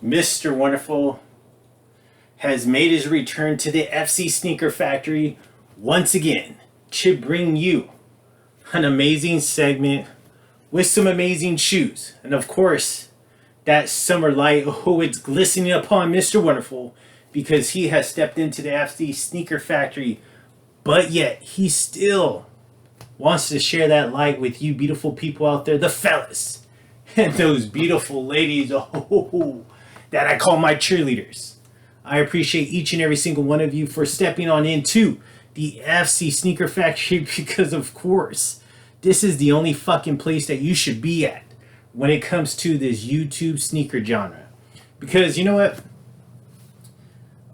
Mr. Wonderful has made his return to the FC Sneaker Factory once again to bring you an amazing segment with some amazing shoes. And of course, that summer light, oh, it's glistening upon Mr. Wonderful because he has stepped into the FC Sneaker Factory, but yet he still wants to share that light with you beautiful people out there, the fellas, and those beautiful ladies, oh, that I call my cheerleaders. I appreciate each and every single one of you for stepping on into the FC Sneaker Factory because, of course, this is the only fucking place that you should be at when it comes to this YouTube sneaker genre. Because, you know what?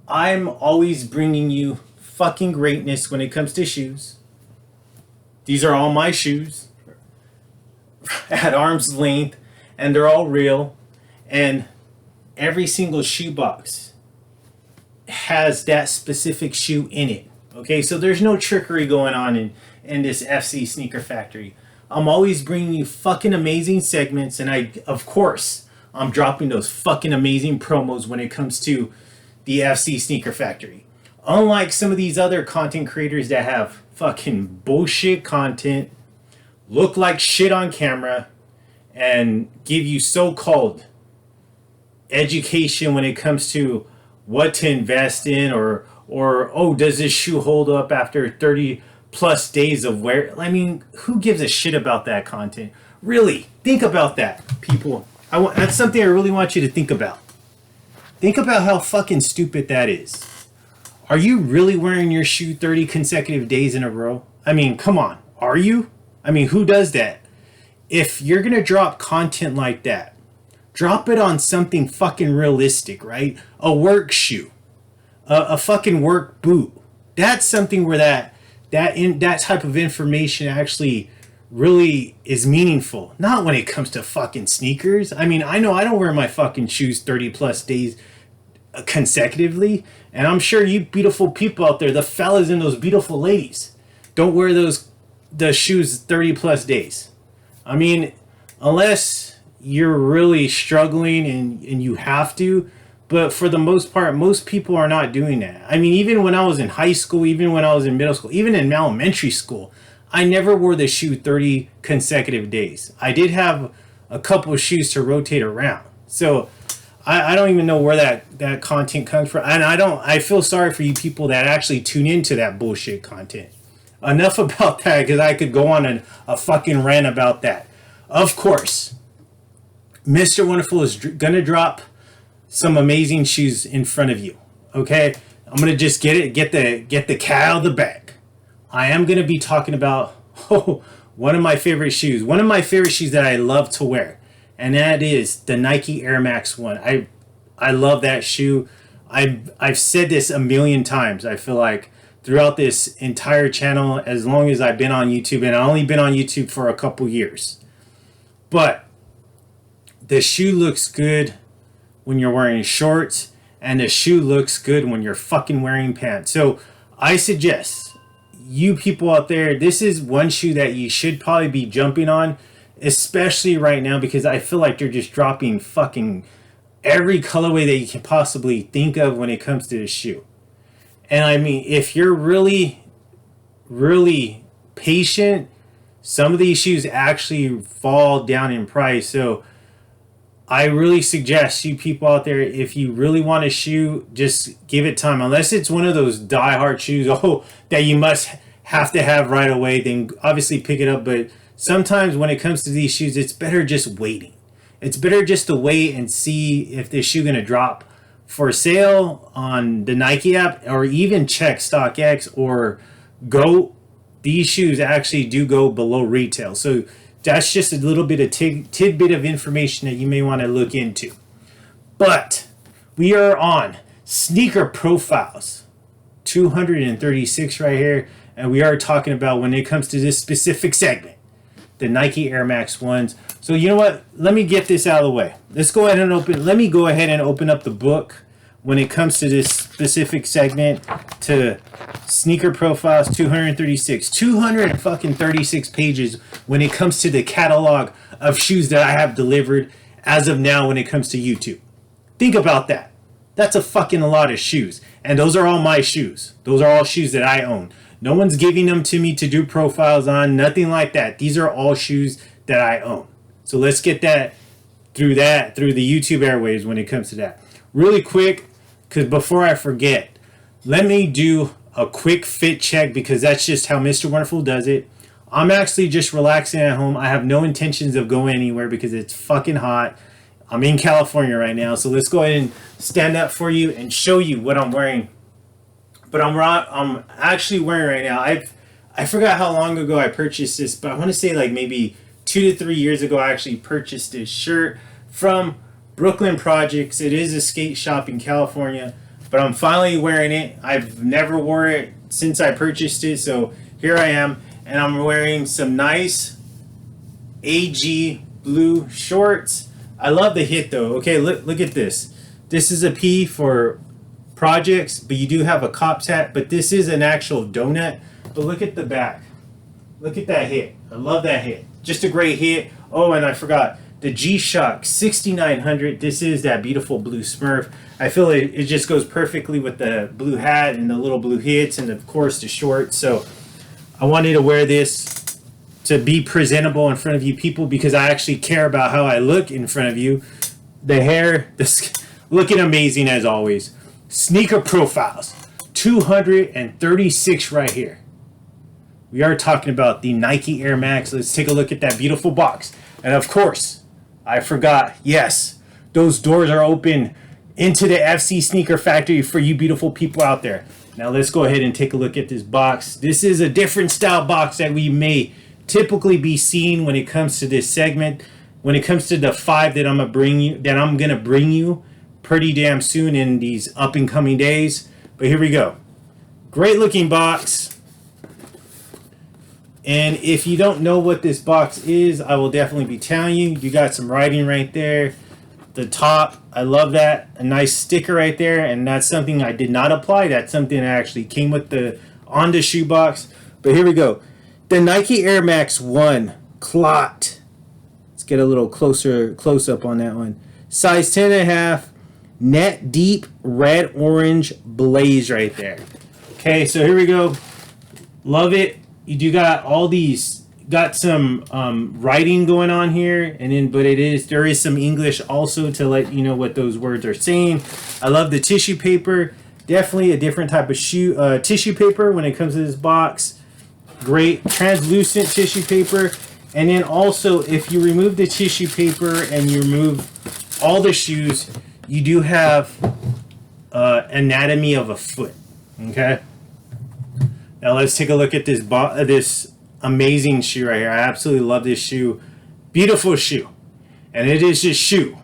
I'm always bringing you fucking greatness when it comes to shoes. These are all my shoes at arm's length, and they're all real. And every single shoe box has that specific shoe in it. Okay, so there's no trickery going on in this FC Sneaker Factory. I'm always bringing you fucking amazing segments, and of course, I'm dropping those fucking amazing promos when it comes to the FC Sneaker Factory. Unlike some of these other content creators that have fucking bullshit content, look like shit on camera, and give you so-called education when it comes to what to invest in, or oh, does this shoe hold up after 30 plus days of wear? I mean, who gives a shit about that content? Really, think about that, people. That's something I really want you to think about. Think about how fucking stupid that is. Are you really wearing your shoe 30 consecutive days in a row? I mean, come on. Are you? I mean, who does that? If you're going to drop content like that, drop it on something fucking realistic, right? A work shoe. A fucking work boot. That's something where that type of information actually really is meaningful. Not when it comes to fucking sneakers. I mean, I know I don't wear my fucking shoes 30 plus days consecutively, and I'm sure you beautiful people out there, the fellas and those beautiful ladies, don't wear the shoes 30 plus days. I mean, unless you're really struggling and you have to, but for the most part, most people are not doing that. I mean, even when I was in high school, even when I was in middle school, even in elementary school, I never wore the shoe 30 consecutive days. I did have a couple of shoes to rotate around. So I don't even know where that content comes from. And I feel sorry for you people that actually tune into that bullshit content. Enough about that, because I could go on a fucking rant about that. Of course, Mr. Wonderful is going to drop some amazing shoes in front of you. Okay? I'm going to just get the cat out of the bag. I am going to be talking about one of my favorite shoes. One of my favorite shoes that I love to wear. And that is the Nike Air Max 1. I love that shoe. I've said this a million times, I feel like, throughout this entire channel, as long as I've been on YouTube. And I've only been on YouTube for a couple years. But the shoe looks good when you're wearing shorts, and the shoe looks good when you're fucking wearing pants. So I suggest you people out there, this is one shoe that you should probably be jumping on, especially right now, because I feel like they're just dropping fucking every colorway that you can possibly think of when it comes to this shoe. And I mean, if you're really, really patient, some of these shoes actually fall down in price. So I really suggest you people out there, if you really want a shoe, just give it time. Unless it's one of those die-hard shoes, that you must have to have right away, then obviously pick it up. But sometimes when it comes to these shoes, it's better just waiting. It's better just to wait and see if this shoe going to drop for sale on the Nike app, or even check StockX or Go. These shoes actually do go below retail. So that's just a little bit of tidbit of information that you may want to look into. But we are on Sneaker Profiles 236 right here. And we are talking about, when it comes to this specific segment, the Nike Air Max 1s. So you know what? Let me get this out of the way. Let me go ahead and open up the book when it comes to this specific segment, to Sneaker Profiles 236. 236 pages when it comes to the catalog of shoes that I have delivered as of now when it comes to YouTube. Think about that. That's a fucking a lot of shoes. And those are all my shoes. Those are all shoes that I own. No one's giving them to me to do profiles on, nothing like that. These are all shoes that I own. So let's get that through the YouTube airwaves when it comes to that. Really quick, because before I forget, let me do a quick fit check because that's just how Mr. Wonderful does it. I'm actually just relaxing at home. I have no intentions of going anywhere because it's fucking hot. I'm in California right now, so let's go ahead and stand up for you and show you what I'm wearing. But I'm actually wearing right now. I forgot how long ago I purchased this, but I want to say like maybe 2 to 3 years ago I actually purchased this shirt from Brooklyn Projects. It is a skate shop in California, but I'm finally wearing it. I've never wore it since I purchased it, so here I am, and I'm wearing some nice AG blue shorts. I love the hit though. Okay, look at this. This is a P for Projects, but you do have a cop's hat, but this is an actual donut. But look at the back. Look at that hit. I love that hit. Just a great hit. Oh, and I forgot the G-Shock 6900. This is that beautiful blue Smurf. I feel it just goes perfectly with the blue hat and the little blue hits and of course the shorts. So I wanted to wear this to be presentable in front of you people because I actually care about how I look in front of you. The hair, looking amazing as always. Sneaker profiles, 236 right here. We are talking about the Nike Air Max. Let's take a look at that beautiful box. And of course, I forgot, yes, those doors are open into the FC Sneaker Factory for you beautiful people out there. Now let's go ahead and take a look at this box. This is a different style box that we may typically be seeing when it comes to this segment. When it comes to the 5 that I'm gonna bring you pretty damn soon in these up and coming days. But here we go. Great looking box. And if you don't know what this box is, I will definitely be telling you. You got some writing right there. The top, I love that. A nice sticker right there. And that's something I did not apply. That's something that actually came with the on the shoe box. But here we go. The Nike Air Max 1 Clot. Let's get a little close up on that one. Size 10.5. Net deep red orange blaze right there. Okay, so here we go. Love it. You do got all these, got some writing going on here, and then but there is some English also to let you know what those words are saying. I love the tissue paper. Definitely a different type of tissue paper when it comes to this box. Great translucent tissue paper. And then also, if you remove the tissue paper and you remove all the shoes, you do have anatomy of a foot. Okay. Now let's take a look at this amazing shoe right here. I absolutely love this shoe. Beautiful shoe. And it is this shoe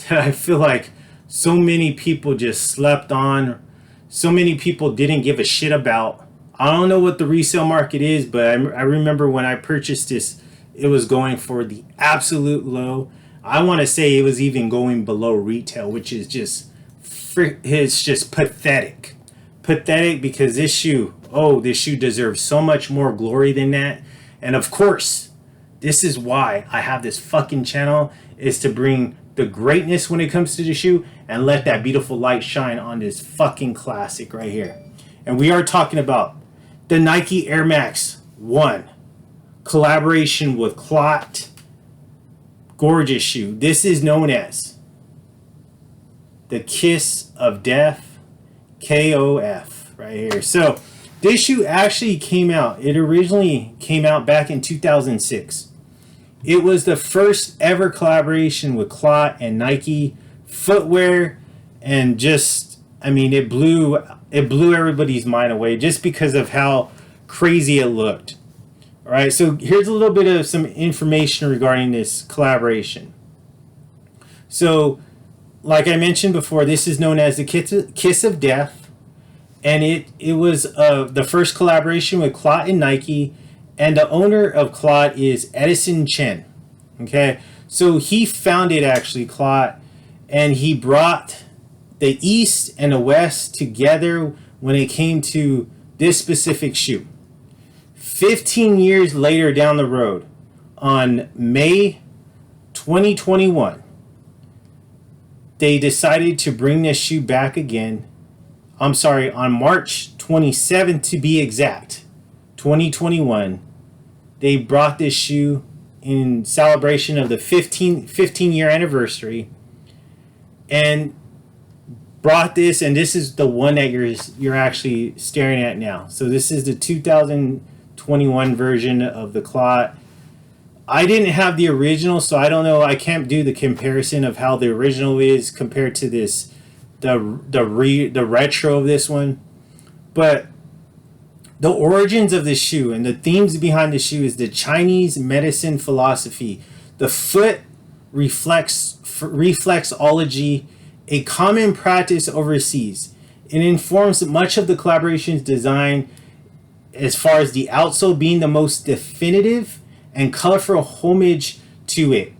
that I feel like so many people just slept on. So many people didn't give a shit about. I don't know what the resale market is, but I remember when I purchased this, it was going for the absolute low. I want to say it was even going below retail, which is just it's just pathetic. Pathetic because this shoe deserves so much more glory than that. And of course, this is why I have this fucking channel, is to bring the greatness when it comes to the shoe and let that beautiful light shine on this fucking classic right here. And we are talking about the Nike Air Max 1 collaboration with Clot. Gorgeous shoe. This is known as the Kiss of Death, KOF right here. So this shoe actually came out. It originally came out back in 2006. It was the first ever collaboration with Clot and Nike footwear, and just, I mean, it blew everybody's mind away just because of how crazy it looked. All right, so here's a little bit of some information regarding this collaboration. So, like I mentioned before, this is known as the Kiss of Death, and it was the first collaboration with Clot and Nike, and the owner of Clot is Edison Chen. Okay, so he founded actually Clot, and he brought the East and the West together when it came to this specific shoe. 15 years later down the road, on May 2021, they decided to bring this shoe back again. I'm sorry, on March 27th to be exact, 2021. They brought this shoe in celebration of the 15-year anniversary, and brought this, and this is the one that you're actually staring at now. So this is the 2021 version of the Clot. I didn't have the original, so I don't know. I can't do the comparison of how the original is compared to this, the retro of this one. But the origins of the shoe and the themes behind the shoe is the Chinese medicine philosophy, the foot reflexology, a common practice overseas. It informs much of the collaboration's design, as far as the outsole being the most definitive and colorful homage to it.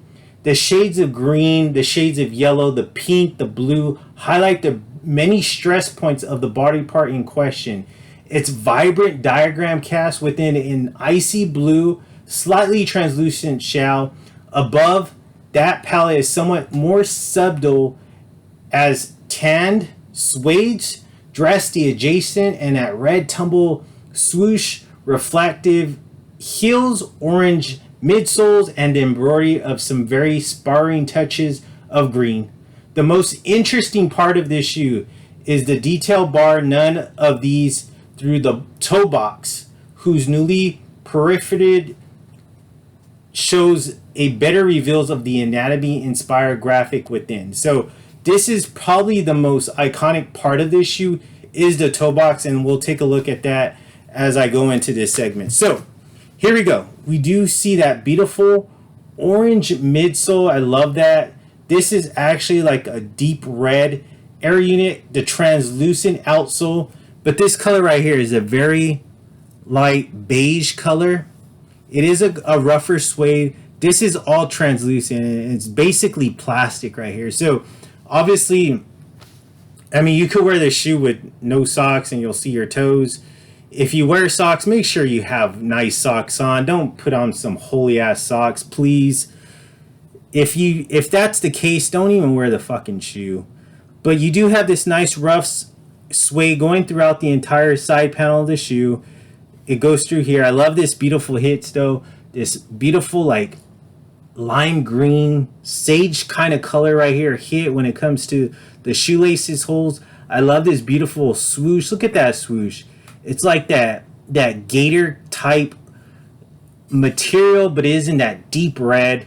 The shades of green, the shades of yellow, the pink, the blue highlight the many stress points of the body part in question. Its vibrant diagram cast within an icy blue, slightly translucent shell. Above that palette is somewhat more subtle as tanned suedes dress the adjacent, and that red tumble swoosh reflective heels, orange midsoles, and the embroidery of some very sparring touches of green. The most interesting part of this shoe is the detail bar none of these through the toe box, whose newly perforated shows a better reveals of the anatomy inspired graphic within. So this is probably the most iconic part of this shoe, is the toe box, and we'll take a look at that as I go into this segment. So here we go. We do see that beautiful orange midsole. I love that. This is actually like a deep red air unit, the translucent outsole. But this color right here is a very light beige color. It is a rougher suede. This is all translucent, and it's basically plastic right here. So obviously, I mean, you could wear this shoe with no socks and you'll see your toes. If you wear socks, make sure you have nice socks on. Don't put on some holy ass socks, please. If that's the case, don't even wear the fucking shoe. But you do have this nice rough suede going throughout the entire side panel of the shoe. It goes through here. I love this beautiful hits though. This beautiful like lime green sage kind of color right here hit when it comes to the shoelaces holes. I love this beautiful swoosh. Look at that swoosh. It's like that gator type material, but it is in that deep red.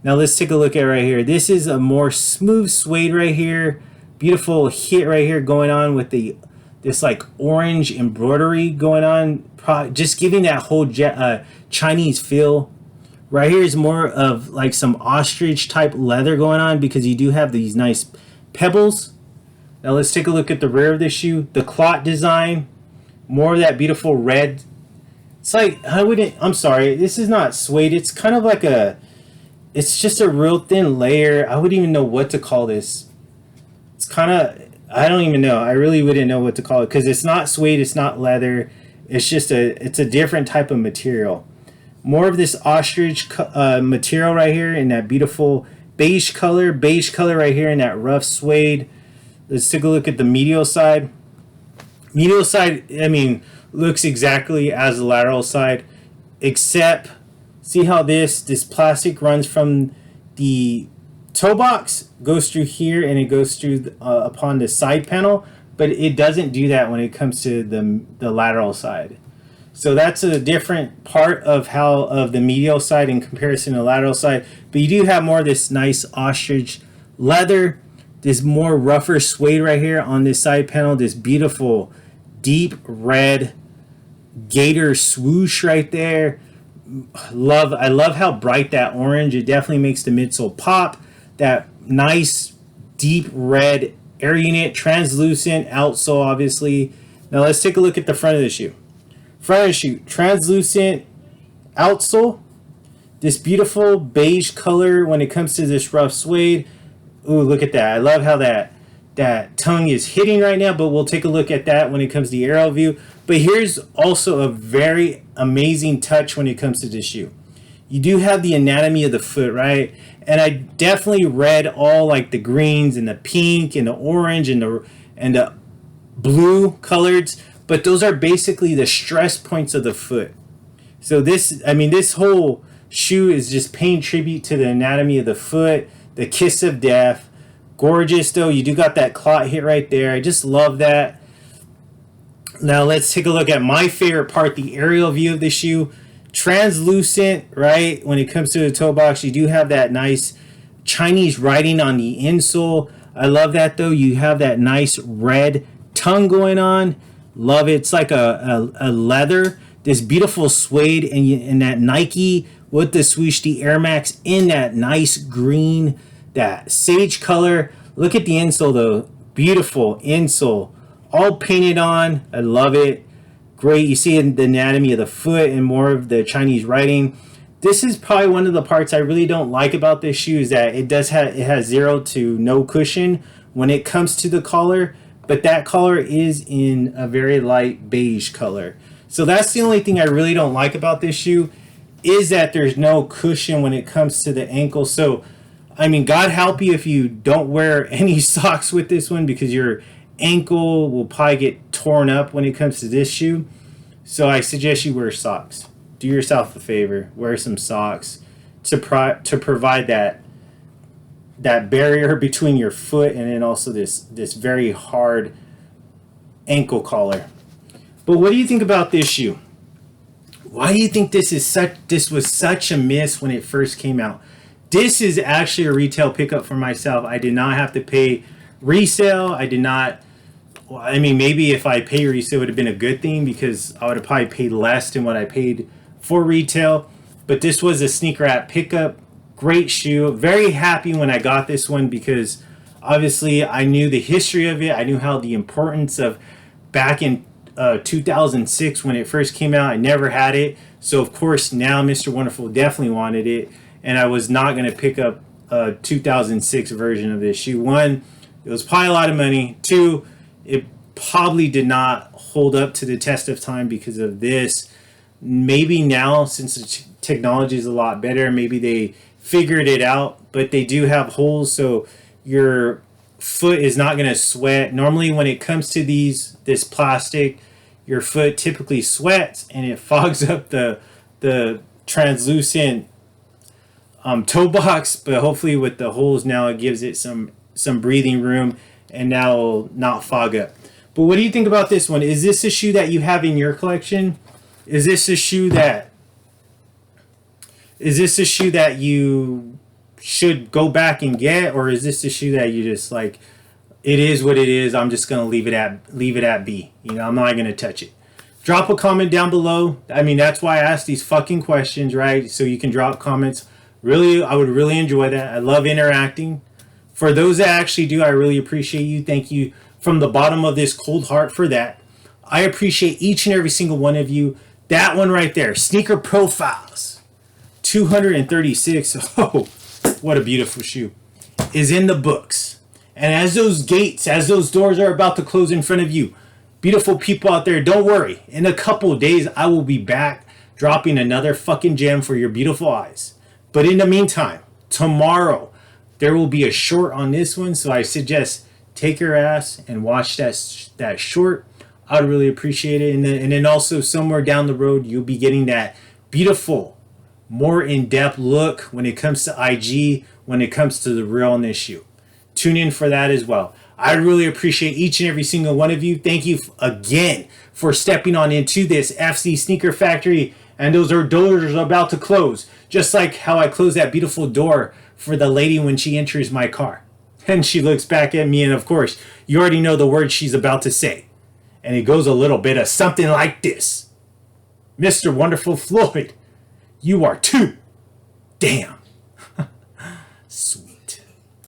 Now let's take a look at right here. This is a more smooth suede right here. Beautiful hit right here going on with this like orange embroidery going on, just giving that whole Chinese feel. Right here is more of like some ostrich type leather going on, because you do have these nice pebbles. Now let's take a look at the rear of the shoe. The Clot design, more of that beautiful red. It's like, I'm sorry, this is not suede. It's kind of like it's just a real thin layer. I wouldn't even know what to call this. It's kind of, I don't even know. I really wouldn't know what to call it, because it's not suede, it's not leather. It's just it's a different type of material. More of this ostrich material right here in that beautiful beige color right here in that rough suede. Let's take a look at the medial side. Medial side, I mean, looks exactly as the lateral side, except see how this plastic runs from the toe box, goes through here, and it goes through upon the side panel, but it doesn't do that when it comes to the lateral side. So that's a different part of the medial side in comparison to the lateral side. But you do have more of this nice ostrich leather, this more rougher suede right here on this side panel, this beautiful deep red gator swoosh right there. I love how bright that orange. It definitely makes the midsole pop. That nice deep red air unit, translucent outsole obviously. Now let's take a look at the front of the shoe. Front of the shoe, translucent outsole. This beautiful beige color when it comes to this rough suede. Ooh, look at that. I love how that tongue is hitting right now, but we'll take a look at that when it comes to the aerial view. But here's also a very amazing touch when it comes to this shoe. you do have the anatomy of the foot, right? And I definitely read all like the greens and the pink and the orange and the blue coloreds, but those are basically the stress points of the foot. So this, I mean, this whole shoe is just paying tribute to the anatomy of the foot, the kiss of death. Gorgeous though. You do got that clot hit right there. I just love that. Now let's take a look at my favorite part, the aerial view of the shoe. Translucent, right? When it comes to the toe box, you do have that nice Chinese writing on the insole. I love that though. You have that nice red tongue going on. Love it. It's like a leather. This beautiful suede and that Nike with the swoosh, the Air Max in that nice green, that sage color. Look at the insole though. Beautiful insole. All painted on. I love it. Great. You see the anatomy of the foot and more of the Chinese writing. This is probably one of the parts I really don't like about this shoe is that it has 0 to no cushion when it comes to the collar, but that collar is in a very light beige color. So that's the only thing I really don't like about this shoe is that there's no cushion when it comes to the ankle. So, I mean, God help you if you don't wear any socks with this one because your ankle will probably get torn up when it comes to this shoe. So I suggest you wear socks. Do yourself a favor. Wear some socks to provide that barrier between your foot and then also this very hard ankle collar. But what do you think about this shoe? Why do you think this was such a miss when it first came out? This is actually a retail pickup for myself. I did not have to pay resale. I did not. Well, I mean, maybe if I pay resale, it would have been a good thing because I would have probably paid less than what I paid for retail. But this was a sneaker app pickup. Great shoe. Very happy when I got this one because obviously I knew the history of it. I knew how the importance of back in 2006 when it first came out. I never had it. So, of course, now Mr. Wonderful definitely wanted it. And I was not going to pick up a 2006 version of this shoe. One, it was probably a lot of money. Two, it probably did not hold up to the test of time because of this. Maybe now, since the technology is a lot better, maybe they figured it out. But they do have holes, so your foot is not going to sweat. Normally, when it comes to this plastic, your foot typically sweats and it fogs up the translucent toe box. But hopefully, with the holes now, it gives it some breathing room and now will not fog up. But what do you think about this one? Is this a shoe that you have in your collection? Is this a shoe that you should go back and get, or is this a shoe that you just like, it is what it is, I'm just gonna leave it at B? You know, I'm not gonna touch it. Drop a comment down below. I mean, that's why I ask these fucking questions, right? So you can drop comments. Really, I would really enjoy that. I love interacting. For those that actually do, I really appreciate you. Thank you from the bottom of this cold heart for that. I appreciate each and every single one of you. That one right there, Sneaker Profiles 236. Oh, what a beautiful shoe. Is in the books. And as those doors are about to close in front of you, beautiful people out there, don't worry. In a couple of days, I will be back dropping another fucking gem for your beautiful eyes. But in the meantime, tomorrow, there will be a short on this one. So I suggest take your ass and watch that short. I'd really appreciate it. And then also somewhere down the road, you'll be getting that beautiful, more in-depth look when it comes to IG, when it comes to the realness shoe. Tune in for that as well. I really appreciate each and every single one of you. Thank you again for stepping on into this FC Sneaker Factory. And those doors are about to close. Just like how I closed that beautiful door for the lady when she enters my car. And she looks back at me, and of course, you already know the words she's about to say. And it goes a little bit of something like this. Mr. Wonderful Floyd, you are too damn sweet.